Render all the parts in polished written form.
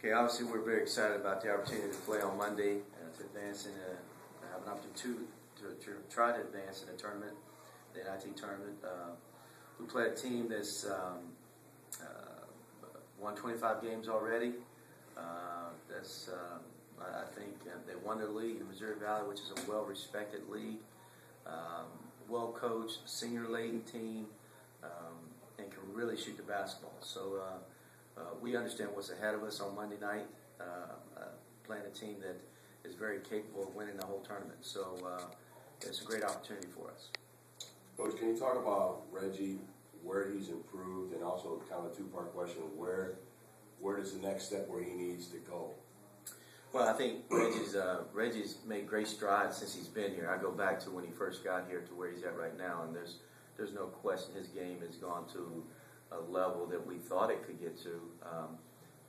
Okay, obviously we're very excited about the opportunity to play on Monday, to advance in have an opportunity to try to advance in the tournament, the NIT tournament. We play a team that's won 25 games already. I think they won their league in Missouri Valley, which is a well-respected league, well-coached, senior-laden team, and can really shoot the basketball. So we understand what's ahead of us on Monday night, playing a team that is very capable of winning the whole tournament. So it's a great opportunity for us. Coach, can you talk about Reggie, where he's improved, and also kind of a two-part question, where does the next step where he needs to go? Well, I think Reggie's made great strides since he's been here. I go back to when he first got here to where he's at right now, and there's no question his game has gone to a level that we thought it could get to.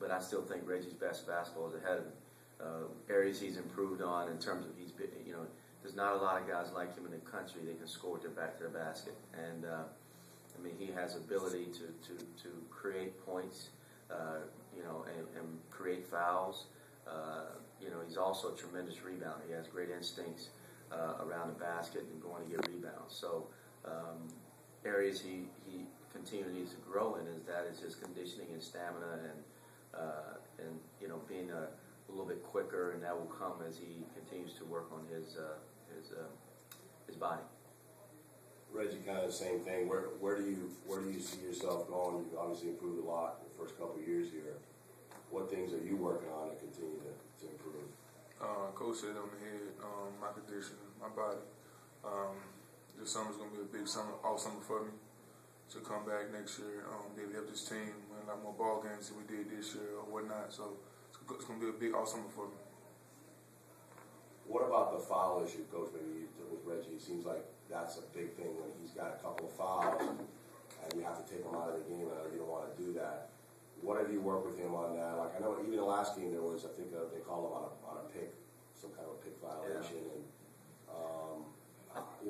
But I still think Reggie's best basketball is ahead of him. Areas he's improved on in terms of there's not a lot of guys like him in the country that can score with their back to the basket, and I mean he has ability to create points, and create fouls. He's also a tremendous rebounder. He has great instincts around the basket and going to get rebounds. So areas he continually needs to grow in is his conditioning and stamina and being a little bit quicker, and that will come as he continues to work on his body. Reggie, kind of the same thing. Where do you see yourself going? You've obviously improved a lot in the first couple of years here. What things are you working on to continue to improve? Coach said on the head, my condition, my body. This summer's going to be a big summer, all summer for me. To come back next year, be able to help this team win a lot more ball games than we did this year or whatnot. So it's going to be a big all summer for me. What about the foul issue, Coach? Maybe with Reggie, it seems like that's a big thing when he's got a couple of fouls and you have to take him out of the game. I know you don't want to do that. What have you worked with him on that? Like I know even the last game there was, I think they called him on a pick, some kind of a pick violation, and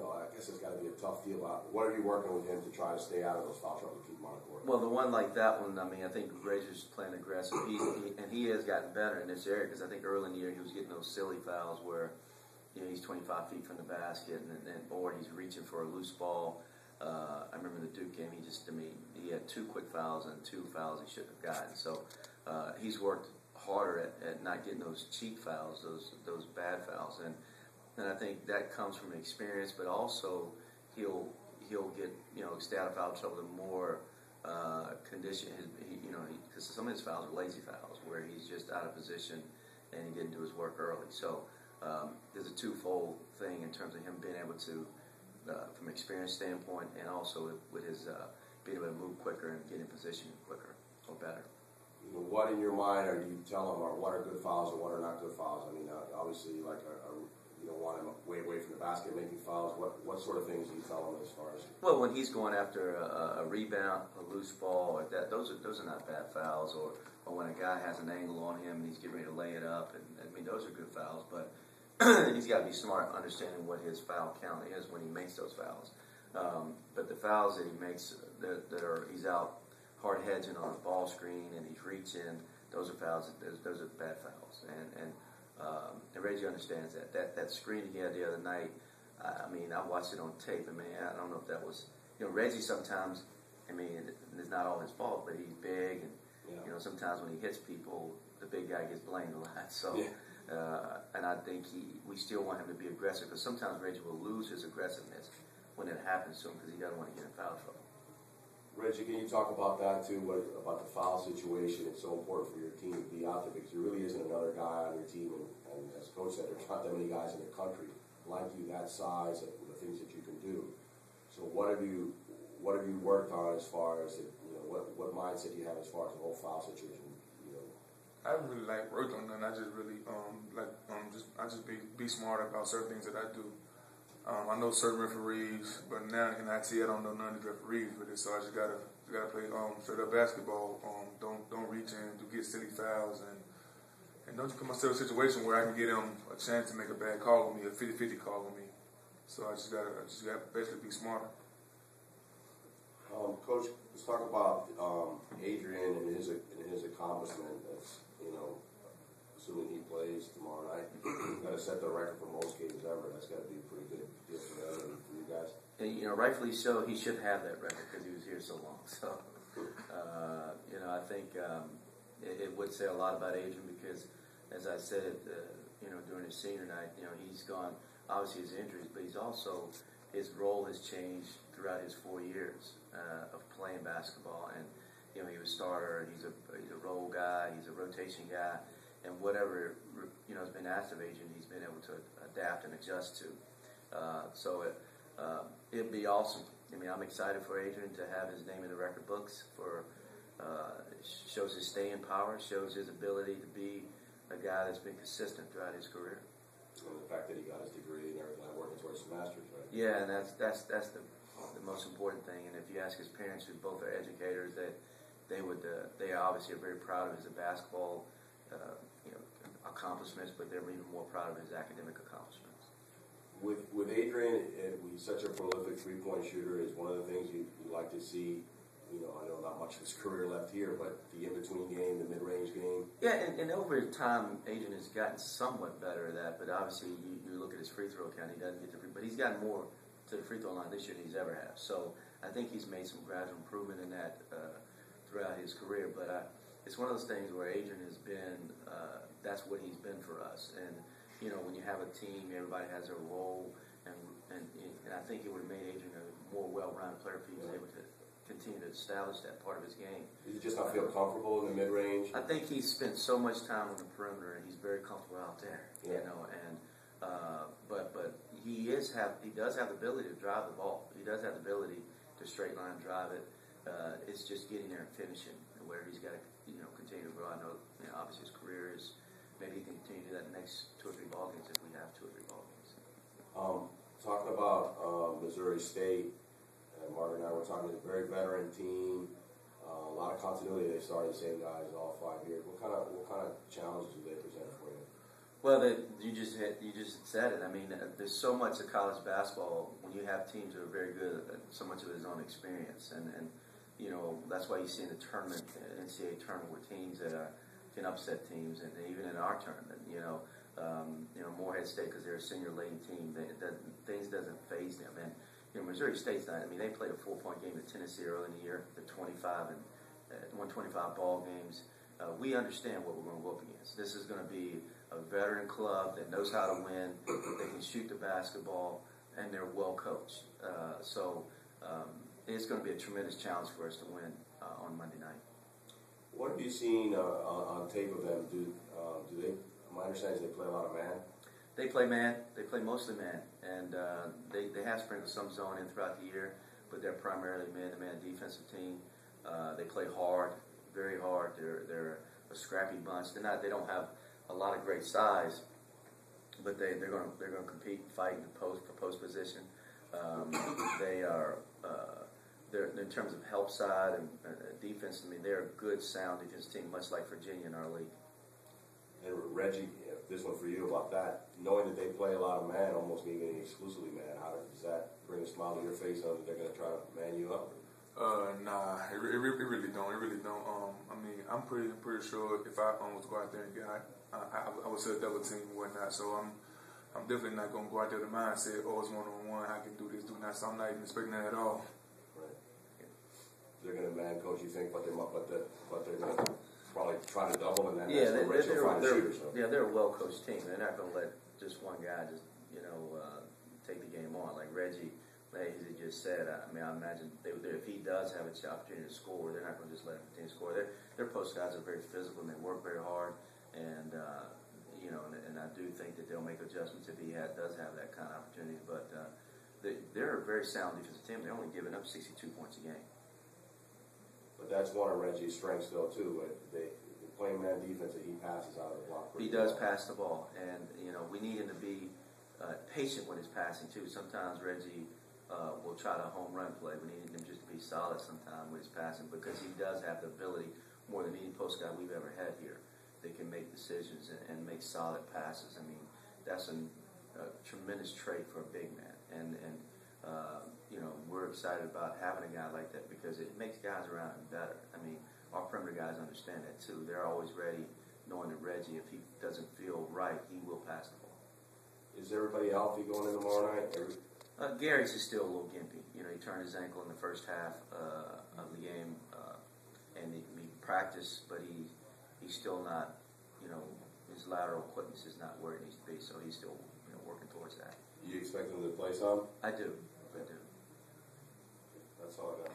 I guess it's got to be a tough deal. What are you working with him to try to stay out of those foul trouble to keep him on the court? Well, the one like that one, I mean, I think Reggie's playing aggressive. He has gotten better in this area because I think early in the year he was getting those silly fouls where he's 25 feet from the basket or he's reaching for a loose ball. I remember the Duke game. He had 2 quick fouls and 2 fouls he shouldn't have gotten. So he's worked harder at not getting those cheap fouls, those bad fouls, and I think that comes from experience. But also he'll get stay out of foul trouble the more condition. Because some of his fouls are lazy fouls where he's just out of position and he didn't do his work early. So there's a twofold thing in terms of him being able to. From an experience standpoint, and also with his being able to move quicker and get in position quicker or better. What in your mind are you telling him, or what are good fouls and what are not good fouls? I mean, obviously, you don't want him way away from the basket making fouls. What sort of things do you tell him as far as? Well, when he's going after a rebound, a loose ball, or that, those are not bad fouls. Or when a guy has an angle on him and he's getting ready to lay it up, and I mean those are good fouls, but. He's got to be smart understanding what his foul count is when he makes those fouls. But the fouls that he makes, he's out hard hedging on a ball screen and he's reaching, those are fouls. Those are bad fouls. And Reggie understands that. That screen he had the other night, I mean, I watched it on tape. I mean, I don't know if that was, Reggie sometimes, I mean, it's not all his fault, but he's big and, sometimes when he hits people, the big guy gets blamed a lot. So. Yeah. And I think we still want him to be aggressive because sometimes Reggie will lose his aggressiveness when it happens to him because he doesn't want to get in foul trouble. Reggie, can you talk about that too? About the foul situation? It's so important for your team to be out there because there really isn't another guy on your team, and as Coach said, there's not that many guys in the country like you, that size, and the things that you can do. So what have you worked on as far as what mindset you have as far as the whole foul situation? I haven't really worked on none. I just really I just be smart about certain things that I do. I know certain referees, but now in IT I don't know none of the referees with it. So I just gotta play straight up basketball. Don't reach in to get silly fouls and don't put myself in a situation where I can get them a chance to make a bad call with me, a 50-50 call with me. So I just gotta basically be smarter. Coach, let's talk about Adrian and his accomplishment. That's going to set the record for most games ever. That's got to be a pretty good deal for them and for you guys. And, rightfully so, he should have that record because he was here so long. So, I think it would say a lot about Adrian because, as I said, during his senior night, he's gone, obviously his injuries, but he's also, his role has changed throughout his 4 years of playing basketball. And, he was a starter, he's a role guy, he's a rotation guy, and whatever, has been asked of Adrian, he's been able to adapt and adjust to. It'd be awesome. I'm excited for Adrian to have his name in the record books. Shows his staying power, shows his ability to be a guy that's been consistent throughout his career. And the fact that he got his degree and everything, working towards his master's, right? Yeah, and that's the most important thing. And if you ask his parents, who both are educators, that they obviously are very proud of his basketball accomplishments, but they're even more proud of his academic accomplishments. With Adrian, he's such a prolific three-point shooter. Is one of the things you like to see. I know not much of his career left here, but the in-between game, the mid-range game. Yeah, and over time, Adrian has gotten somewhat better at that. But obviously, you look at his free throw count; he doesn't get the free, but he's gotten more to the free throw line this year than he's ever had. So I think he's made some gradual improvement in that throughout his career. But it's one of those things where Adrian has been. That's what he's been for us. And when you have a team, everybody has their role, and I think it would have made Adrian a more well-rounded player if he was able to continue to establish that part of his game. Does he just not feel comfortable in the mid-range? I think he's spent so much time on the perimeter, and he's very comfortable out there. But he does have the ability to drive the ball. He does have the ability to straight line drive it. It's just getting there and finishing, where he's got to continue to grow. I know obviously his career is maybe he can continue to do that in the next 2 or 3 ball games if we have 2 or 3 ball games. Talking about Missouri State. Mark and I were talking, a very veteran team, a lot of continuity. They started the same guys all 5 years. What kind of challenges do they present for you? Well, you just said it. There's so much of college basketball when you have teams that are very good. So much of it is on experience, and that's why you see in the tournament, NCAA tournament, where teams that can upset teams, and even in our tournament, Morehead State, because they're a senior-laden team, things doesn't faze them. And Missouri State's not. They played a 4-point game at Tennessee early in the year, the 125 ball games. We understand what we're going to whoop against. This is going to be a veteran club that knows how to win. They can shoot the basketball, and they're well coached. So it's going to be a tremendous challenge for us to win on Monday night. What have you seen on tape of them? Do they? My understanding is they play a lot of man. They play man. They play mostly man, and they have sprinkled some zone in throughout the year, but they're primarily man-to-man defensive team. They play hard, very hard. They're a scrappy bunch. They don't have a lot of great size, but they're going to compete and fight in the post position. They're in terms of help side and defense. They're a good, sound defense team, much like Virginia in our league. And Reggie, this one for you about that. Knowing that they play a lot of man, almost even exclusively man, how does that bring a smile to your face? That they're going to try to man you up? Nah, it really don't. It really don't. I'm pretty sure if I was to go out there and get, I would say a double team and whatnot. So I'm definitely not going to go out there with the mindset, it's 1-on-1, I can do this, do that. So I'm not even expecting that at all. Right. They're going to man coach, you think, but they're going to probably try to double, and then they're a well-coached team. They're not going to let just one guy just take the game on. Like Reggie, as he just said, I imagine if he does have an opportunity to score, they're not going to just let him continue to score. Their post guys are very physical and they work very hard, and I do think that they'll make adjustments if he does have that kind of opportunity. But they're a very sound defensive team. They're only giving up 62 points a game. But that's one of Reggie's strengths, though, too. They playing man defense, that he passes out of the block. He does pass the ball, and we need him to be patient with his passing too. Sometimes Reggie will try to home run play. We need him just to be solid sometimes with his passing, because he does have the ability, more than any post guy we've ever had here, that can make decisions and make solid passes. That's a tremendous trait for a big man, and we're excited about having a guy like that because it makes guys around him better. Our perimeter guys understand that too. They're always ready, knowing that Reggie, if he doesn't feel right, he will pass the ball. Is everybody healthy going in tomorrow night? Gary's is still a little gimpy. You know, he turned his ankle in the first half of the game, and he practiced, but he's still not, you know, his lateral quickness is not where it needs to be, so he's still, you know, working towards that. You expect him to play some? I do. That's all I got.